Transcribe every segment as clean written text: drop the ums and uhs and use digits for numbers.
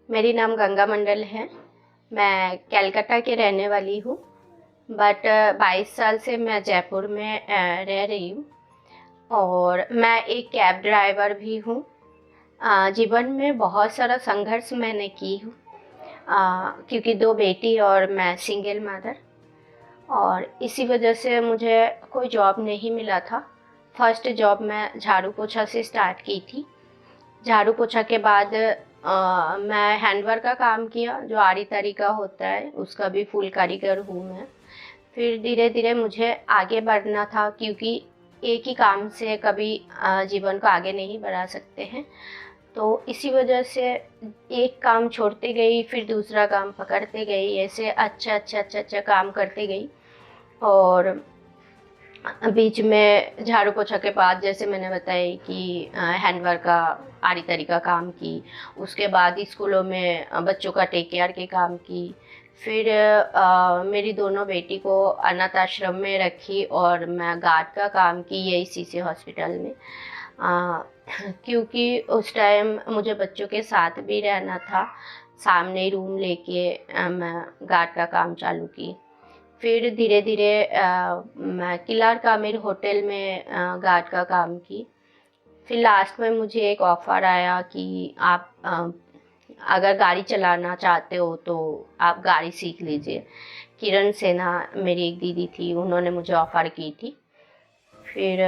मेरी नाम गंगा मंडल है। मैं कलकत्ता की रहने वाली हूँ, बट 22 साल से मैं जयपुर में रह रही हूँ और मैं एक कैब ड्राइवर भी हूँ। जीवन में बहुत सारा संघर्ष मैंने की हूँ, क्योंकि 2 बेटी और मैं सिंगल मदर, और इसी वजह से मुझे कोई जॉब नहीं मिला था। फर्स्ट जॉब मैं झाड़ू पोछा से स्टार्ट की थी। झाड़ू पोछा के बाद मैं हैंडवर्क का काम किया, जो आरी तरी का होता है, उसका भी फुल कारीगर हूँ मैं। फिर धीरे धीरे मुझे आगे बढ़ना था, क्योंकि एक ही काम से कभी जीवन को आगे नहीं बढ़ा सकते हैं। तो इसी वजह से एक काम छोड़ते गई, फिर दूसरा काम पकड़ते गई, ऐसे अच्छा काम करते गई। और बीच में झाड़ू पोछा के बाद, जैसे मैंने बताया कि हैंडवर्क का आरी तरी का काम की, उसके बाद स्कूलों में बच्चों का टेक केयर के काम की। फिर मेरी दोनों बेटी को अनाथ आश्रम में रखी और मैं गार्ड का काम की यही हॉस्पिटल में। अ, क्योंकि उस टाइम मुझे बच्चों के साथ भी रहना था, सामने ही रूम लेके मैं गार्ड का काम चालू की। फिर धीरे धीरे मैं किलार कामिल होटल में गार्ड का काम की। फिर लास्ट में मुझे एक ऑफ़र आया कि आप अगर गाड़ी चलाना चाहते हो तो आप गाड़ी सीख लीजिए। किरण सेना मेरी एक दीदी थी, उन्होंने मुझे ऑफ़र की थी। फिर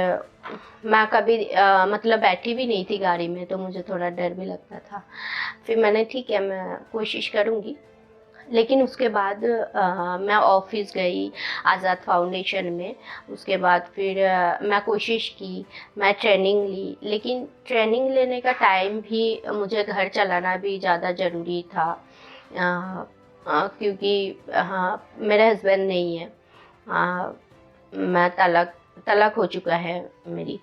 मैं कभी मतलब बैठी भी नहीं थी गाड़ी में, तो मुझे थोड़ा डर भी लगता था। फिर मैंने ठीक है, मैं कोशिश करूँगी। लेकिन उसके बाद मैं ऑफिस गई आज़ाद फाउंडेशन में। उसके बाद फिर मैं कोशिश की, मैं ट्रेनिंग ली, लेकिन ट्रेनिंग लेने का टाइम भी मुझे घर चलाना भी ज़्यादा ज़रूरी था। क्योंकि हाँ, मेरा हस्बैंड नहीं है। मैं तलाक तलाक हो चुका है मेरी।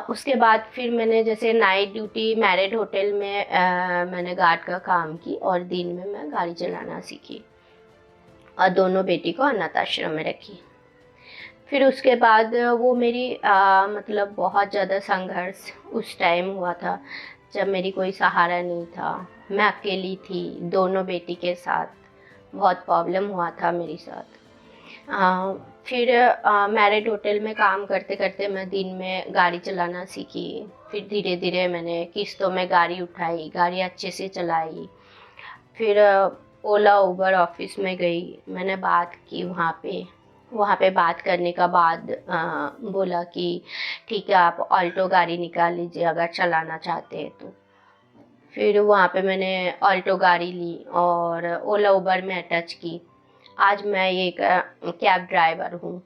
उसके बाद फिर मैंने जैसे नाइट ड्यूटी मैरिड होटल में मैंने गार्ड का काम की, और दिन में मैं गाड़ी चलाना सीखी और दोनों बेटी को अनाथ आश्रम में रखी। फिर उसके बाद वो मेरी मतलब बहुत ज़्यादा संघर्ष उस टाइम हुआ था, जब मेरी कोई सहारा नहीं था। मैं अकेली थी दोनों बेटी के साथ। बहुत प्रॉब्लम हुआ था मेरे साथ। अ, फिर मैरिड होटल में काम करते करते मैं दिन में गाड़ी चलाना सीखी। फिर धीरे धीरे मैंने किस्तों में गाड़ी उठाई, गाड़ी अच्छे से चलाई। फिर ओला उबर ऑफिस में गई, मैंने बात की वहाँ पे बात करने का बाद बोला कि ठीक है, आप ऑल्टो गाड़ी निकाल लीजिए अगर चलाना चाहते हैं तो। फिर वहाँ पे मैंने ऑल्टो गाड़ी ली और ओला उबर में अटैच की। आज मैं एक कैब ड्राइवर हूँ।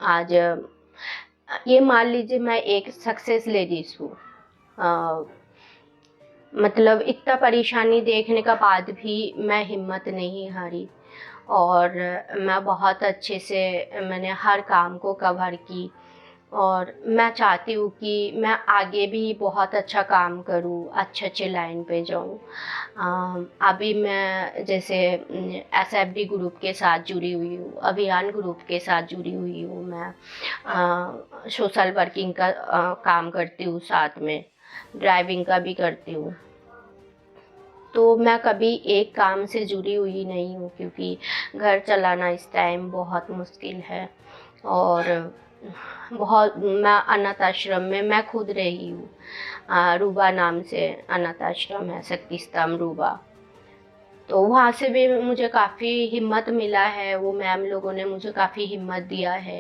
आज ये मान लीजिए मैं एक सक्सेस लेडीज हूँ। मतलब इतना परेशानी देखने का बाद भी मैं हिम्मत नहीं हारी, और मैं बहुत अच्छे से मैंने हर काम को कवर की। और मैं चाहती हूँ कि मैं आगे भी बहुत अच्छा काम करूँ, अच्छे लाइन पे जाऊँ। अभी मैं जैसे एसएफडी ग्रुप के साथ जुड़ी हुई हूँ, अभियान ग्रुप के साथ जुड़ी हुई हूँ। मैं सोशल वर्किंग का काम करती हूँ, साथ में ड्राइविंग का भी करती हूँ। तो मैं कभी एक काम से जुड़ी हुई नहीं हूँ, क्योंकि घर चलाना इस टाइम बहुत मुश्किल है। और बहुत मैं अनाथ आश्रम में मैं खुद रही हूँ। रूबा नाम से अनाथ आश्रम है, शक्ति स्तंभ रूबा। तो वहाँ से भी मुझे काफ़ी हिम्मत मिला है। वो मैम लोगों ने मुझे काफ़ी हिम्मत दिया है।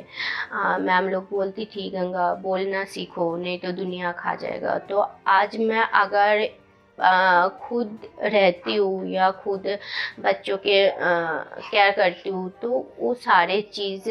मैम लोग बोलती थी, गंगा बोलना सीखो, नहीं तो दुनिया खा जाएगा। तो आज मैं अगर खुद रहती हूँ या खुद बच्चों के केयर करती हूँ, तो वो सारे चीज़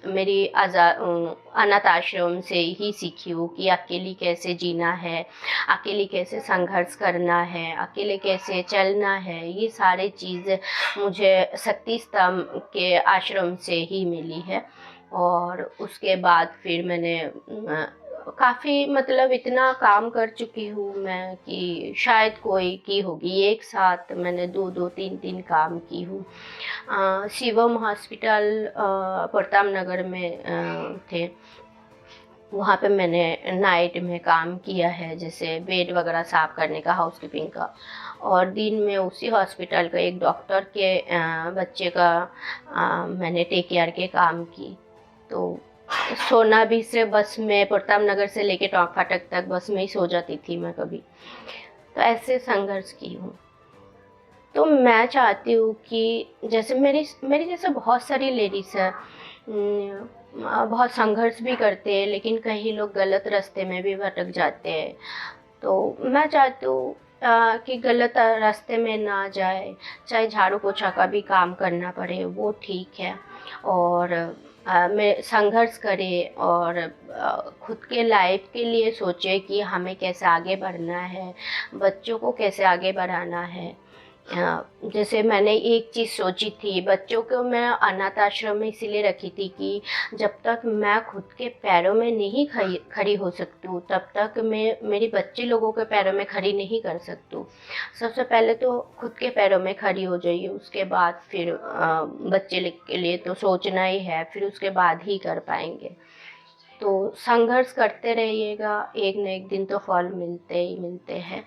मेरी अनाथ आश्रम से ही सीखी हूँ कि अकेली कैसे जीना है, अकेले कैसे संघर्ष करना है, अकेले कैसे चलना है। ये सारे चीज़ मुझे शक्ति स्तंभ के आश्रम से ही मिली है। और उसके बाद फिर मैंने काफ़ी मतलब इतना काम कर चुकी हूँ मैं कि शायद कोई की होगी। एक साथ मैंने 2-2 3-3 काम की हूँ। शिवम हॉस्पिटल प्रताप नगर में थे, वहाँ पे मैंने नाइट में काम किया है, जैसे बेड वगैरह साफ़ करने का, हाउसकीपिंग का। और दिन में उसी हॉस्पिटल का एक डॉक्टर के बच्चे का मैंने टेक केयर के काम की। तो सोना भी सिर्फ बस में प्रताप नगर से लेके टोंक फाटक तक बस में ही सो जाती थी मैं कभी। तो ऐसे संघर्ष की हूँ। तो मैं चाहती हूँ कि जैसे मेरी मेरी जैसे बहुत सारी लेडीज़ हैं, बहुत संघर्ष भी करते हैं, लेकिन कई लोग गलत रास्ते में भी भटक जाते हैं। तो मैं चाहती हूँ कि गलत रास्ते में ना जाए, चाहे झाड़ू पोछा का भी काम करना पड़े वो ठीक है, और मैं संघर्ष करे और खुद के लाइफ के लिए सोचे कि हमें कैसे आगे बढ़ना है, बच्चों को कैसे आगे बढ़ाना है। जैसे मैंने एक चीज़ सोची थी, बच्चों को मैं अनाथ आश्रम में इसीलिए रखी थी कि जब तक मैं खुद के पैरों में नहीं खड़ी हो सकती हूँ, तब तक मैं मेरी बच्चे लोगों के पैरों में खड़ी नहीं कर सकती हूँ। सबसे पहले तो खुद के पैरों में खड़ी हो जाइए, उसके बाद फिर बच्चे के लिए तो सोचना ही है, फिर उसके बाद ही कर पाएंगे। तो संघर्ष करते रहिएगा, एक न एक दिन तो फल मिलते ही मिलते हैं।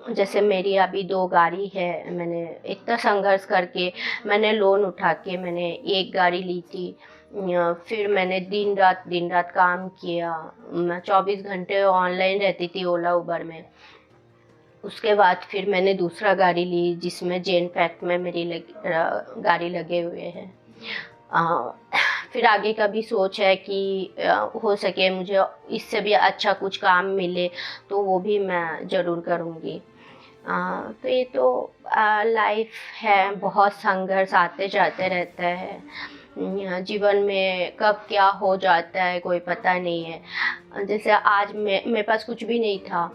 जैसे मेरी अभी 2 गाड़ी है, मैंने इतना संघर्ष करके मैंने लोन उठा के मैंने एक गाड़ी ली थी। फिर मैंने दिन रात काम किया। मैं 24 घंटे ऑनलाइन रहती थी ओला उबर में। उसके बाद फिर मैंने दूसरा गाड़ी ली, जिसमें जेन पैक में मेरी गाड़ी लगे हुए हैं। फिर आगे का भी सोच है कि हो सके मुझे इससे भी अच्छा कुछ काम मिले तो वो भी मैं ज़रूर करूँगी। तो ये तो लाइफ है, बहुत संघर्ष आते जाते रहता है। जीवन में कब क्या हो जाता है कोई पता नहीं है। जैसे आज मेरे पास कुछ भी नहीं था,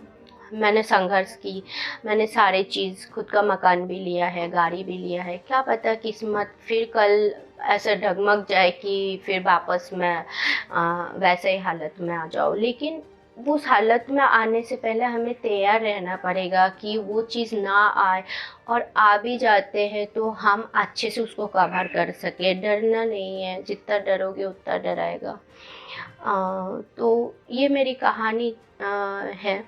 मैंने संघर्ष की, मैंने सारे चीज़, खुद का मकान भी लिया है, गाड़ी भी लिया है। क्या पता किस्मत फिर कल ऐसे डगमग जाए कि फिर वापस मैं वैसे ही हालत में आ जाऊँ। लेकिन उस हालत में आने से पहले हमें तैयार रहना पड़ेगा कि वो चीज़ ना आए, और आ भी जाते हैं तो हम अच्छे से उसको कवर कर सकें। डरना नहीं है, जितना डरोगे उतना डर आएगा। तो ये मेरी कहानी है,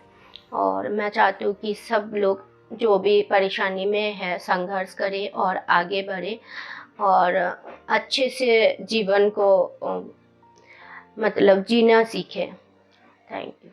और मैं चाहती हूँ कि सब लोग जो भी परेशानी में है संघर्ष करें और आगे बढ़े, और अच्छे से जीवन को मतलब जीना सीखें। Thank you.